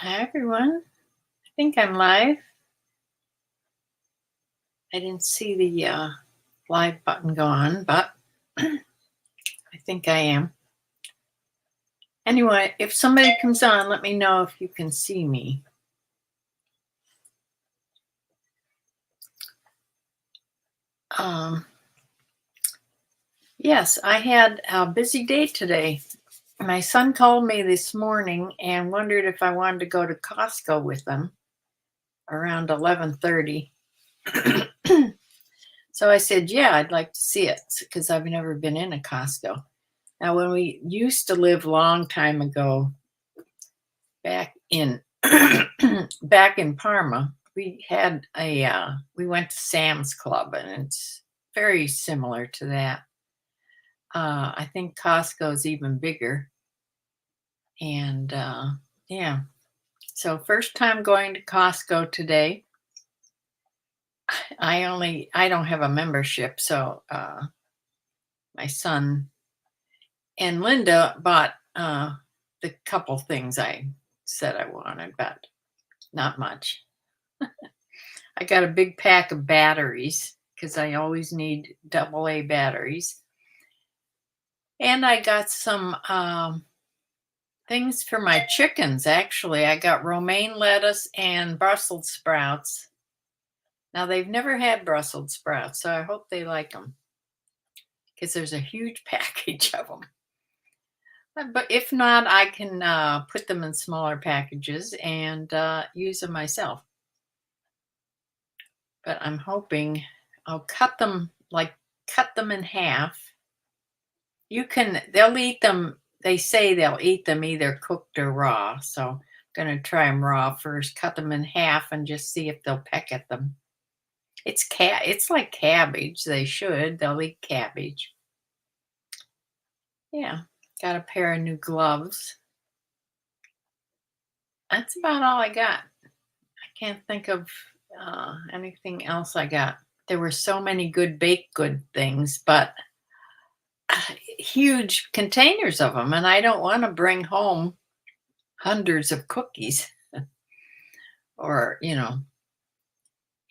Hi, everyone. I think I'm live. I didn't see the live button go on, but I think I am. Anyway, if somebody comes on, let me know if you can see me. Yes, I had a busy day today. My son called me this morning and wondered if I wanted to go to Costco with him around 11:30. So I said, yeah, I'd like to see it because I've never been in a Costco. Now, when we used to live long time ago back in back in Parma, we had we went to Sam's Club, and it's very similar to that. I think Costco's even bigger, and yeah. So first time going to Costco today. I don't have a membership, so my son and Linda bought the couple things I said I wanted, but not much. I got a big pack of batteries because I always need AA batteries. And I got some things for my chickens, actually. I got romaine lettuce and Brussels sprouts. Now, they've never had Brussels sprouts, so I hope they like them because there's a huge package of them. But if not, I can put them in smaller packages and use them myself. But I'm hoping I'll cut them in half. They'll eat them. They say they'll eat them either cooked or raw. So I'm going to try them raw first, cut them in half and just see if they'll peck at them. It's like cabbage. They'll eat cabbage. Yeah. Got a pair of new gloves. That's about all I got. I can't think of anything else I got. There were so many good baked good things, but huge containers of them, and I don't want to bring home hundreds of cookies or,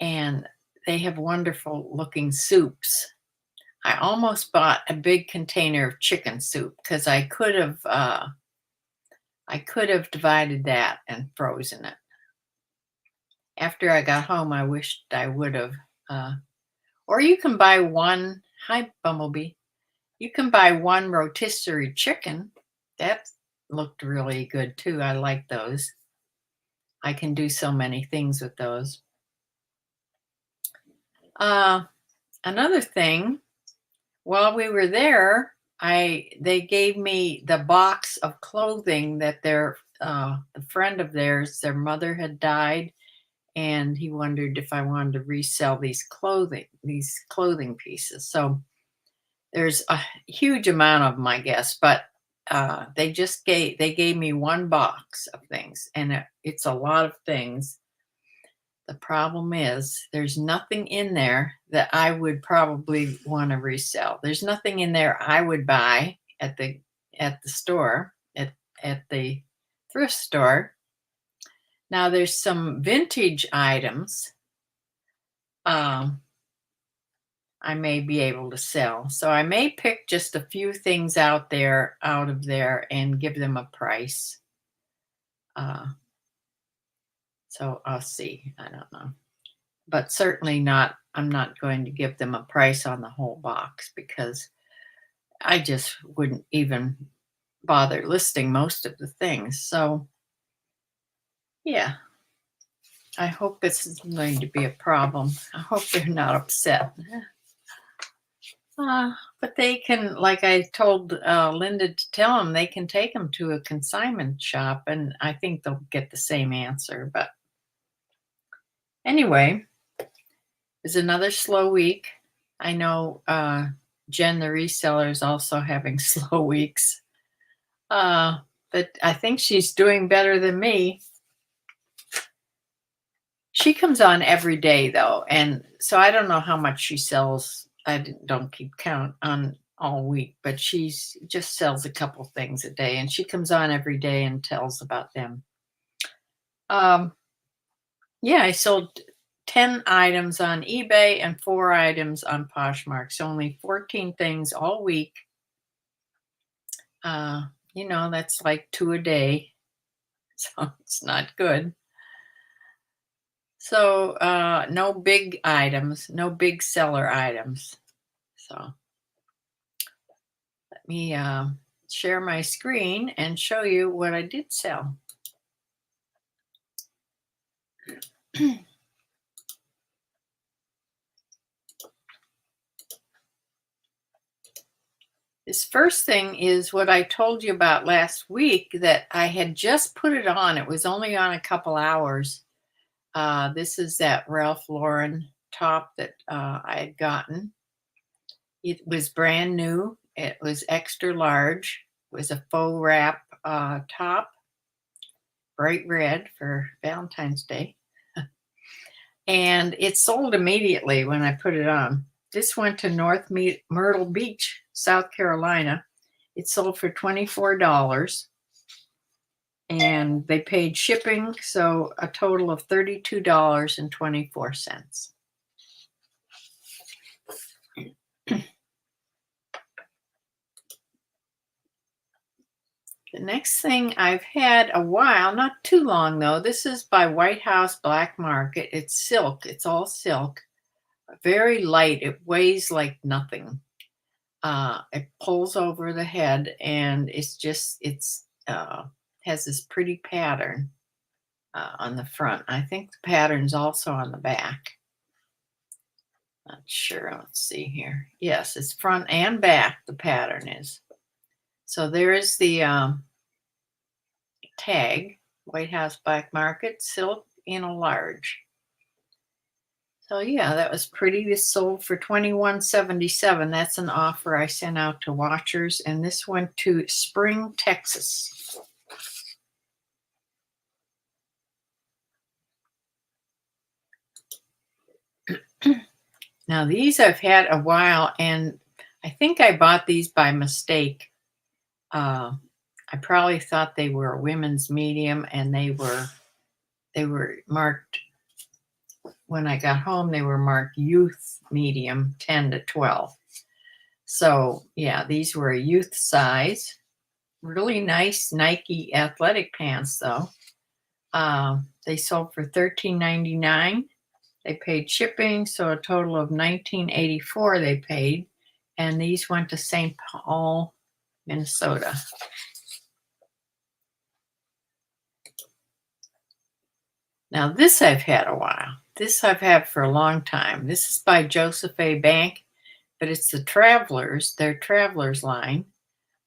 and they have wonderful looking soups. I almost bought a big container of chicken soup because I could have divided that and frozen it. After I got home, I wished I would have. Or you can buy one. Hi, Bumblebee. You can buy one rotisserie chicken. That looked really good too. I like those. I can do so many things with those. Another thing, while we were there, they gave me the box of clothing that a friend of theirs, their mother had died, and he wondered if I wanted to resell these clothing pieces. So there's a huge amount of them, I guess, but they gave me one box of things, and it's a lot of things. The problem is there's nothing in there that I would probably want to resell. There's nothing in there I would buy at the store, at the thrift store. Now there's some vintage items I may be able to sell. So I may pick just a few things out of there and give them a price. So I'll see. I don't know. But certainly not, I'm not going to give them a price on the whole box because I just wouldn't even bother listing most of the things. So, yeah, I hope this isn't going to be a problem. I hope they're not upset. But they can, like I told Linda to tell them, they can take them to a consignment shop, and I think they'll get the same answer. But anyway, it's another slow week. I know Jen, the reseller, is also having slow weeks. But I think she's doing better than me. She comes on every day, though, and so I don't know how much she sells. I don't keep count on all week, but she just sells a couple things a day, and she comes on every day and tells about them. Yeah, I sold 10 items on eBay and 4 items on Poshmark. So only 14 things all week. Uh, that's like 2 a day. So it's not good. So no big items, no big seller items. So let me share my screen and show you what I did sell. This first thing is what I told you about last week that I had just put it on. It was only on a couple hours. This is that Ralph Lauren top that I had gotten. It was brand new. It was extra large. It was a faux wrap top, bright red for Valentine's Day. And it sold immediately when I put it on. This went to North Myrtle Beach, South Carolina. It sold for $24 and they paid shipping, so a total of $32.24. The next thing I've had a while, not too long though, this is by White House Black Market. It's silk, it's all silk, very light. It weighs like nothing. It pulls over the head and it's has this pretty pattern on the front. I think the pattern's also on the back. Not sure. Let's see here. Yes, it's front and back. The pattern is. So there is the tag, White House Black Market, silk in a large. So yeah, that was pretty. This sold for $21.77. That's an offer I sent out to watchers, and this went to Spring, Texas. Now these I've had a while, and I think I bought these by mistake. I probably thought they were a women's medium, and they were marked. When I got home, they were marked youth medium 10 to 12. So yeah, these were a youth size. Really nice Nike athletic pants though. They sold for $13.99. They paid shipping, so a total of $19.84 they paid. And these went to St. Paul, Minnesota. Now this I've had a while. This I've had for a long time. This is by Joseph A. Bank, but it's the Travelers, their Travelers line.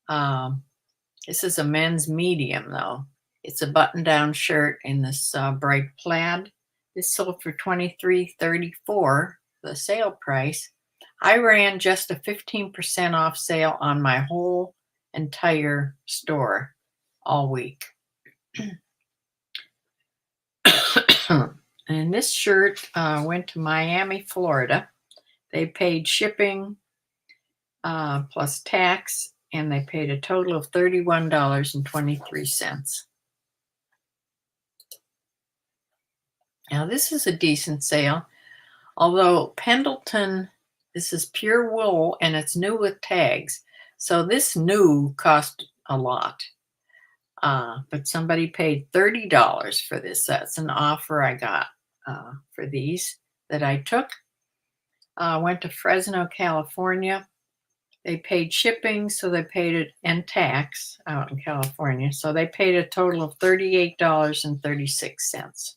This is a men's medium though. It's a button-down shirt in this bright plaid. This sold for $23.34, the sale price. I ran just a 15% off sale on my whole entire store all week. And this shirt went to Miami, Florida. They paid shipping plus tax, and they paid a total of $31.23. Now this is a decent sale, although Pendleton, this is pure wool and it's new with tags. So this new cost a lot, but somebody paid $30 for this. That's an offer I got for these that I took. Went to Fresno, California. They paid shipping, so they paid it and tax out in California. So they paid a total of $38.36.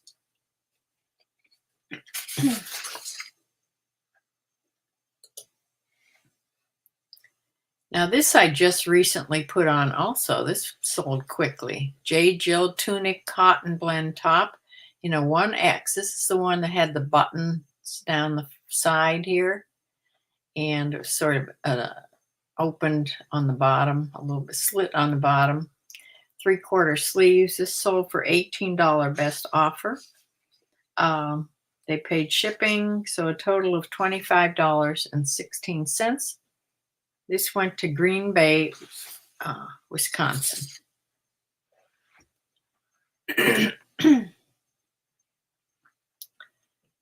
Now this I just recently put on also. This sold quickly. J. Jill tunic cotton blend top in a 1X. This is the one that had the buttons down the side here and it was sort of opened on the bottom, a little bit slit on the bottom. 3/4 sleeves. This sold for $18 best offer. They paid shipping, so a total of $25.16. This went to Green Bay, Wisconsin.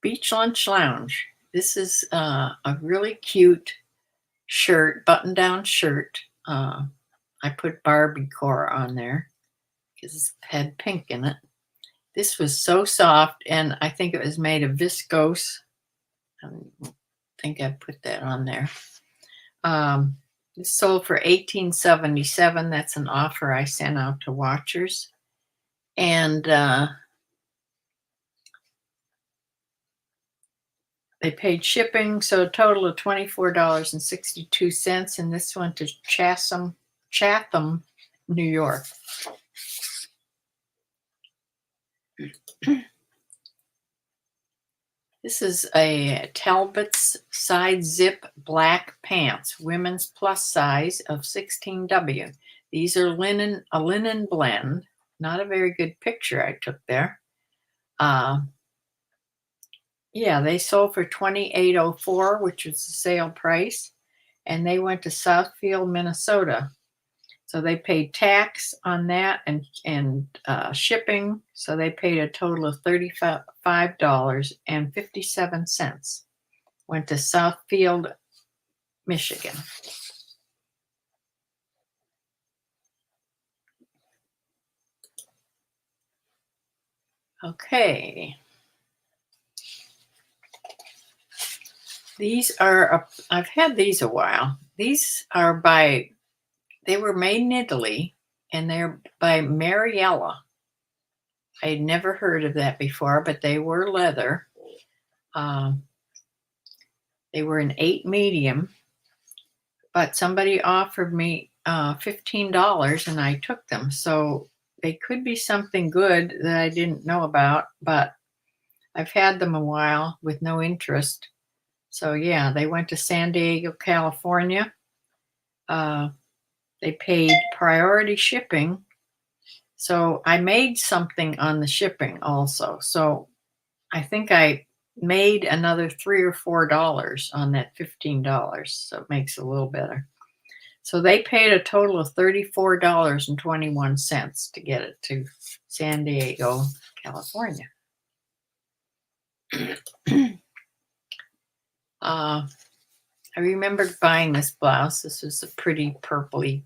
Beach Lunch Lounge. This is a really cute shirt, button-down shirt. I put Barbie core on there because it had pink in it. This was so soft, and I think it was made of viscose. I think I put that on there. This sold for $18.77. That's an offer I sent out to watchers. And they paid shipping, so a total of $24.62. And this went to Chatham, New York. This is a Talbot's side zip black pants, women's plus size of 16W. These are a linen blend. Not a very good picture I took there. Yeah, they sold for $28.04, which was the sale price, and they went to Southfield, Minnesota. So they paid tax on that and shipping. So they paid a total of $35.57. Went to Southfield, Michigan. Okay. These are, I've had these a while. These are they were made in Italy, and they're by Mariella. I had never heard of that before, but they were leather. They were an 8 medium, but somebody offered me $15 and I took them. So they could be something good that I didn't know about, but I've had them a while with no interest. So yeah, they went to San Diego, California. They paid priority shipping. So I made something on the shipping also. So I think I made another $3 or $4 on that $15. So it makes it a little better. So they paid a total of $34.21 to get it to San Diego, California. I remember buying this blouse. This was a pretty purpley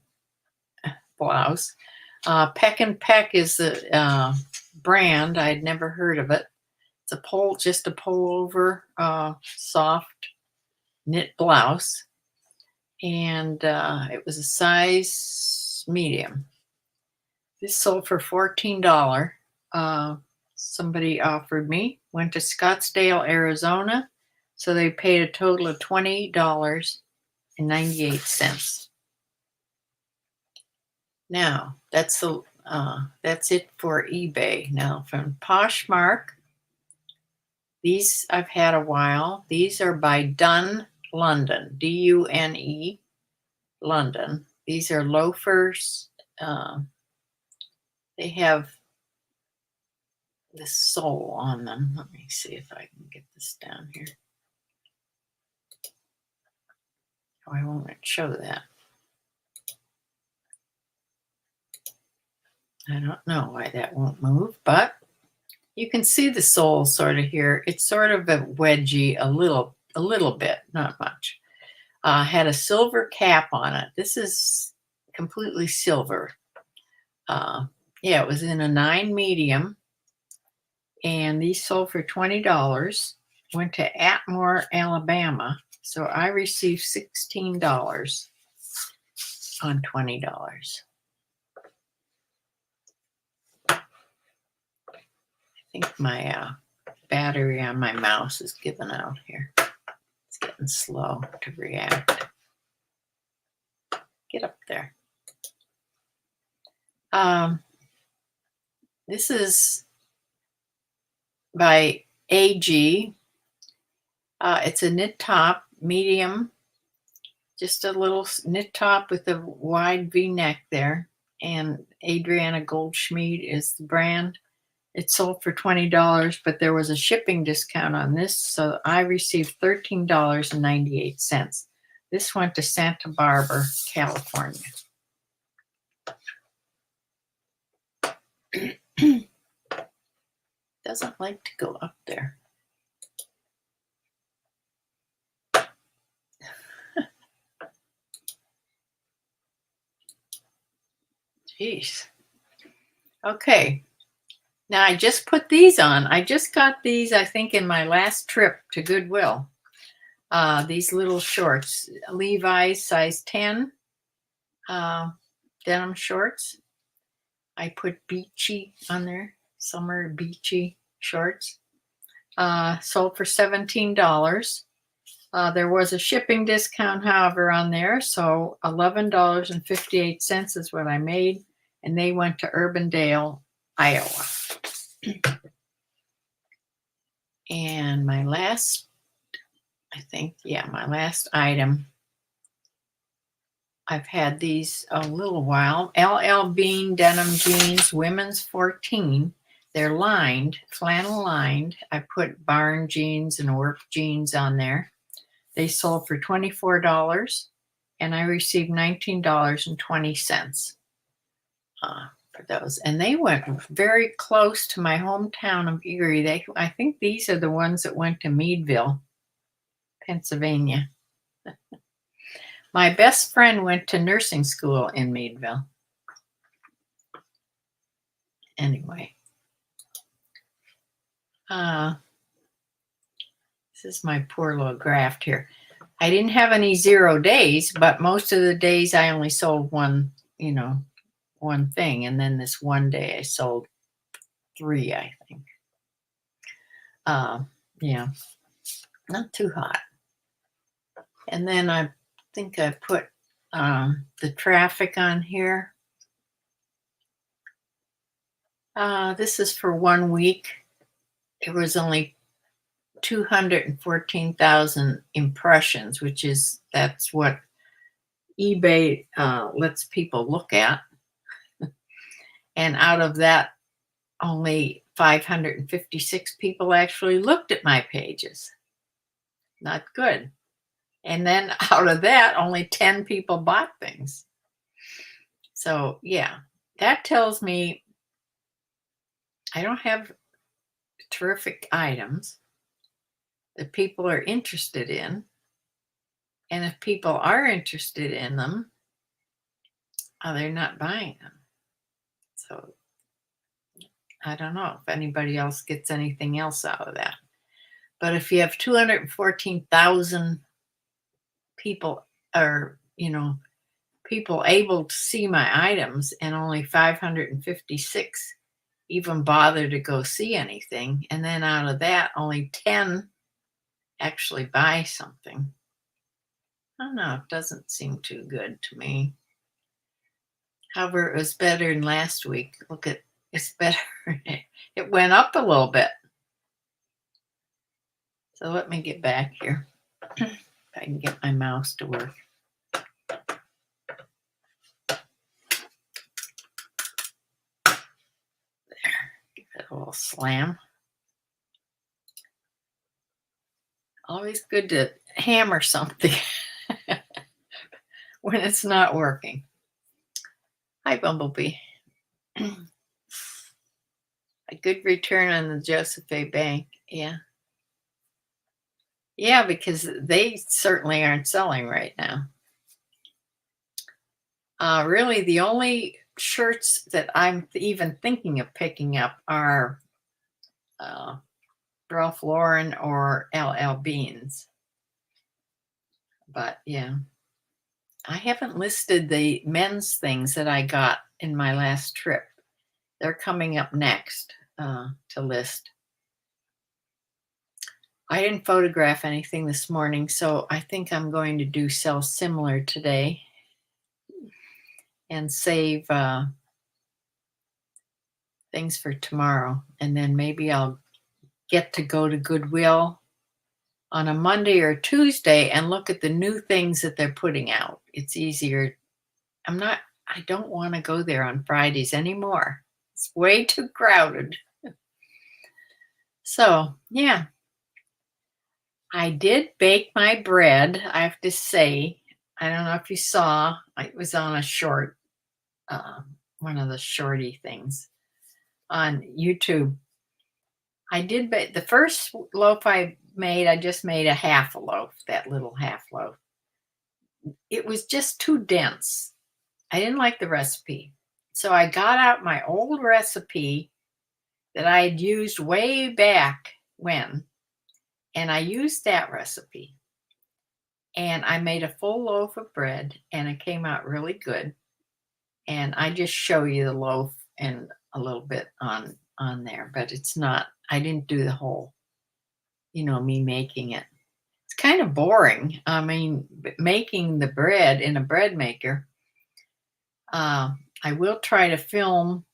blouse. Peck and Peck is the brand. I'd never heard of it. It's just a pullover, soft knit blouse. And it was a size medium. This sold for $14. Somebody offered me. Went to Scottsdale, Arizona. So they paid a total of $20.98. Now that's it for eBay. Now from Poshmark, these I've had a while. These are by Dune London, Dune London. These are loafers. They have the sole on them. Let me see if I can get this down here. Oh, I won't show that. I don't know why that won't move, but you can see the sole sort of here. It's sort of a wedgie, a little bit, not much. Had a silver cap on it. This is completely silver. Yeah, it was in a 9 medium, and these sold for $20. Went to Atmore, Alabama. So I received $16 on $20. I think my battery on my mouse is giving out here. It's getting slow to react. Get up there. This is by AG. It's a knit top, medium, just a little knit top with a wide V-neck there. And Adriana Goldschmied is the brand. It sold for $20, but there was a shipping discount on this, so I received $13.98. This went to Santa Barbara, California. Doesn't like to go up there. Jeez. Okay. Now I just put these on. I just got these, I think, in my last trip to Goodwill. These little shorts, Levi's size 10 denim shorts. I put beachy on there, summer beachy shorts. Sold for $17. There was a shipping discount, however, on there. So $11.58 is what I made. And they went to Urbandale, Iowa. And my last, my last item. I've had these a little while. LL Bean denim jeans, women's 14. They're lined, flannel lined. I put barn jeans and work jeans on there. They sold for $24, and I received $19.20 for those. And they went very close to my hometown of Erie. I think these are the ones that went to Meadville, Pennsylvania. My best friend went to nursing school in Meadville. Anyway. This is my poor little graft here. I didn't have any 0 days, but most of the days I only sold one thing. And then this one day I sold 3, I think. Yeah, not too hot. And then I think I put the traffic on here. This is for 1 week. It was only 214,000 impressions, that's what eBay lets people look at. And out of that, only 556 people actually looked at my pages. Not good. And then out of that, only 10 people bought things. So yeah, that tells me I don't have terrific items that people are interested in. And if people are interested in them, they're not buying them. So I don't know if anybody else gets anything else out of that. But if you have 214,000 people people able to see my items and only 556 even bother to go see anything, and then out of that, only 10 actually buy something. I don't know, it doesn't seem too good to me. However, it was better than last week. Look at, it's better. It went up a little bit. So let me get back here. If I can get my mouse to work. There, give it a little slam. Always good to hammer something when it's not working. Hi, Bumblebee. A good return on the Joseph A. Bank. Yeah. Yeah, because they certainly aren't selling right now. Really, the only shirts that I'm even thinking of picking up are Ralph Lauren or LL Beans. But yeah, I haven't listed the men's things that I got in my last trip. They're coming up next to list. I didn't photograph anything this morning, so I think I'm going to do sell similar today and save things for tomorrow. And then maybe I'll get to go to Goodwill on a Monday or Tuesday and look at the new things that they're putting out. It's easier. I don't want to go there on Fridays anymore. It's way too crowded. So, yeah. I did bake my bread, I have to say. I don't know if you saw, it was on a short, one of the shorty things on YouTube. I did bake the first loaf I made. I just made a half a loaf, that little half loaf. It was just too dense. I didn't like the recipe. So I got out my old recipe that I had used way back when, and I used that recipe. And I made a full loaf of bread, and it came out really good. And I just show you the loaf and a little bit on there, but it's not. I didn't do the whole, me making it. It's kind of boring. I mean, making the bread in a bread maker. I will try to film.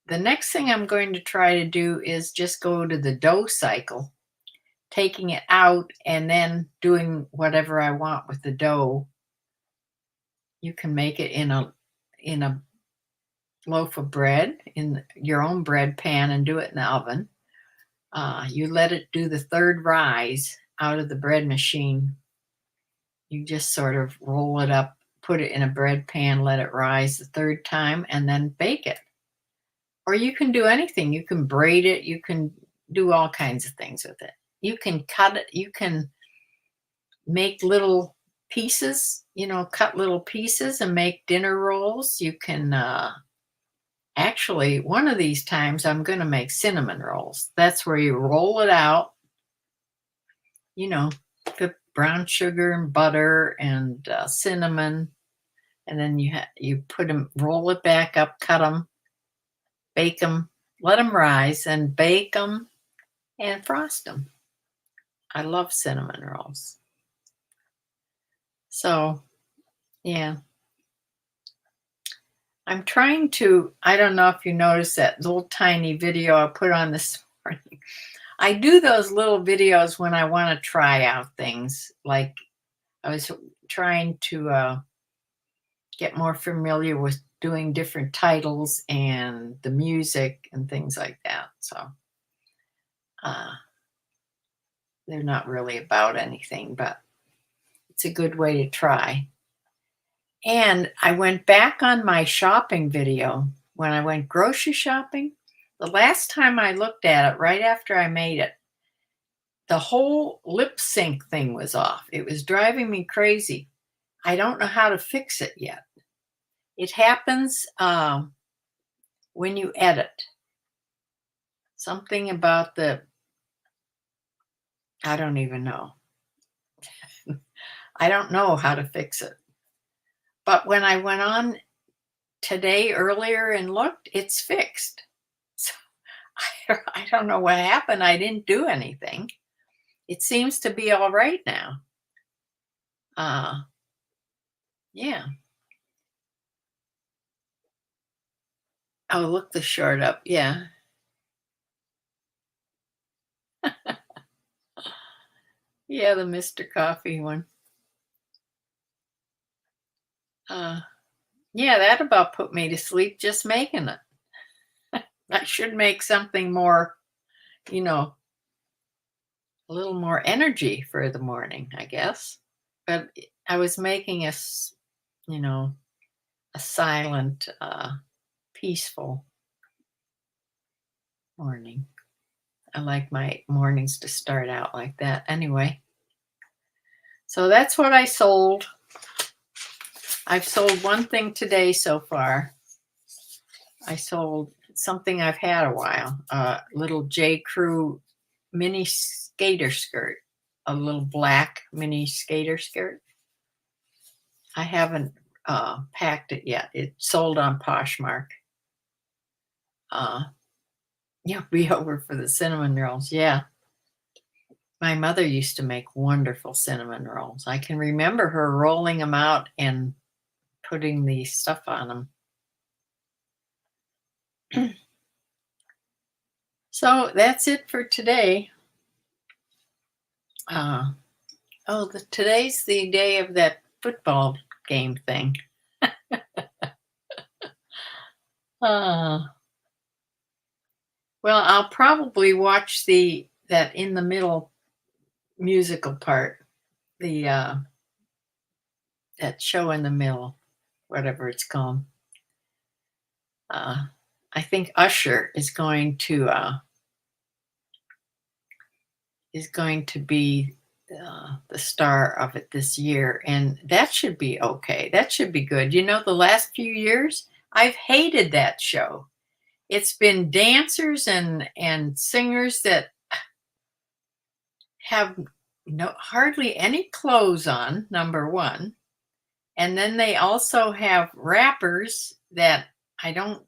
The next thing I'm going to try to do is just go to the dough cycle, taking it out and then doing whatever I want with the dough. You can make it in a loaf of bread in your own bread pan and do it in the oven. You let it do the third rise out of the bread machine. You just sort of roll it up, put it in a bread pan, let it rise the third time, and then bake it. Or you can do anything. You can braid it. You can do all kinds of things with it. You can cut it. You can make little pieces, cut little pieces and make dinner rolls. You can actually, one of these times I'm going to make cinnamon rolls. That's where you roll it out, put brown sugar and butter and cinnamon, and then you put them, roll it back up, cut them, bake them, let them rise, and bake them and frost them. I love cinnamon rolls. So, yeah. I'm trying to, I don't know if you noticed that little tiny video I put on this morning. I do those little videos when I want to try out things. Like I was trying to get more familiar with doing different titles and the music and things like that. So they're not really about anything, but it's a good way to try. And I went back on my shopping video when I went grocery shopping. The last time I looked at it, right after I made it, the whole lip sync thing was off. It was driving me crazy. I don't know how to fix it yet. It happens when you edit. Something about I don't even know. I don't know how to fix it. But when I went on today earlier and looked, it's fixed. So I don't know what happened. I didn't do anything. It seems to be all right now. Yeah. Oh, look the short up. Yeah. Yeah, the Mr. Coffee one. Yeah, that about put me to sleep just making it. I should make something more, a little more energy for the morning, I guess. But I was making a silent, peaceful morning. I like my mornings to start out like that anyway. So that's what I sold. I've sold one thing today so far. I sold something I've had a while, a little J. Crew mini skater skirt, a little black mini skater skirt. I haven't packed it yet. It sold on Poshmark. Yeah, be over for the cinnamon rolls. Yeah. My mother used to make wonderful cinnamon rolls. I can remember her rolling them out and putting the stuff on them. So that's it for today. Today's the day of that football game thing. Well, I'll probably watch that in the middle musical part, that show in the middle, whatever it's called. I think Usher is going to be the star of it this year, and that should be okay. That should be good. The last few years I've hated that show. It's been dancers and singers that have no hardly any clothes on, number one. And then they also have rappers that I don't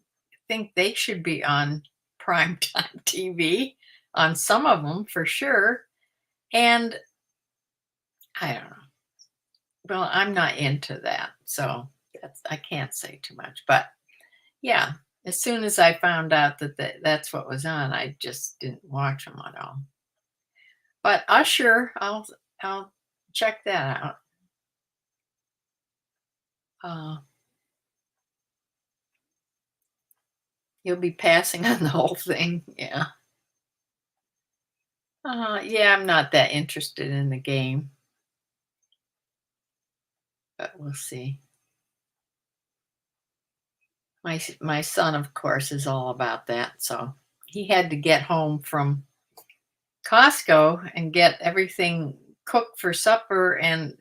think they should be on primetime TV, on some of them for sure. And I don't know. Well, I'm not into that, so I can't say too much. But yeah, as soon as I found out that that's what was on, I just didn't watch them at all. But Usher, I'll check that out. Uh, you'll be passing on the whole thing, yeah. Yeah, I'm not that interested in the game, but we'll see. My son, of course, is all about that, so he had to get home from Costco and get everything cooked for supper, and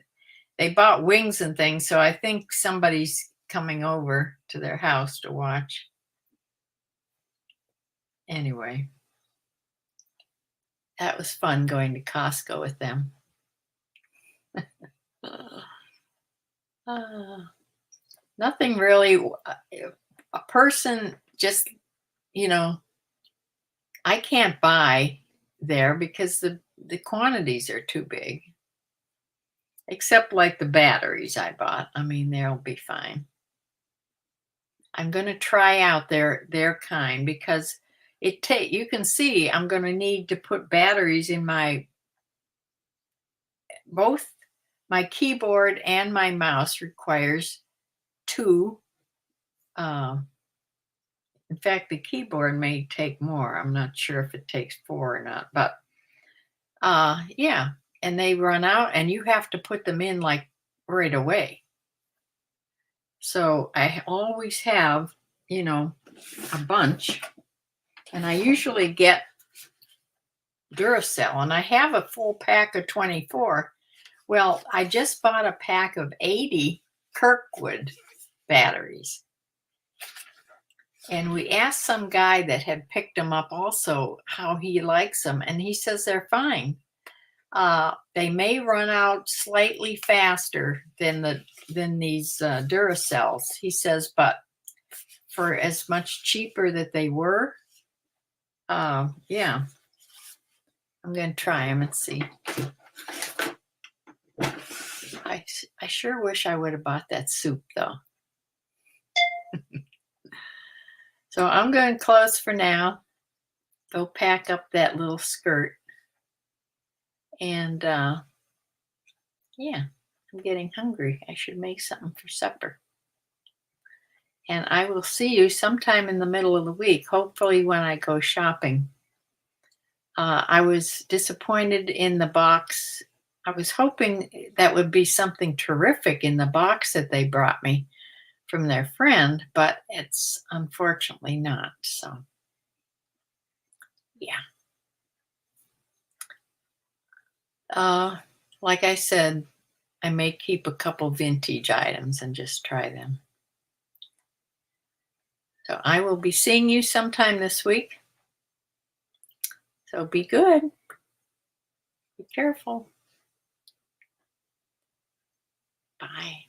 they bought wings and things, so I think somebody's coming over to their house to watch. Anyway, that was fun going to Costco with them. Uh, nothing really. A person just, you know, I can't buy there because the quantities are too big. Except like the batteries I bought. I mean, they'll be fine. I'm going to try out their kind because you can see I'm going to need to put batteries in my both my keyboard and my mouse requires two. Um, in fact, the keyboard may take more. I'm not sure if it takes four or not, but yeah, and they run out, and you have to put them in like right away. So I always have, a bunch, and I usually get Duracell, and I have a full pack of 24. Well, I just bought a pack of 80 Kirkwood batteries. And we asked some guy that had picked them up also how he likes them, and he says they're fine. They may run out slightly faster than these Duracells, he says, but for as much cheaper that they were, yeah, I'm going to try them and see. I sure wish I would have bought that soup, though. So I'm going to close for now. Go pack up that little skirt. And yeah, I'm getting hungry. I should make something for supper. And I will see you sometime in the middle of the week, hopefully when I go shopping. I was disappointed in the box. I was hoping that would be something terrific in the box that they brought me from their friend, but it's unfortunately not. So, yeah. Like I said, I may keep a couple vintage items and just try them. So I will be seeing you sometime this week. So be good. Be careful. Bye.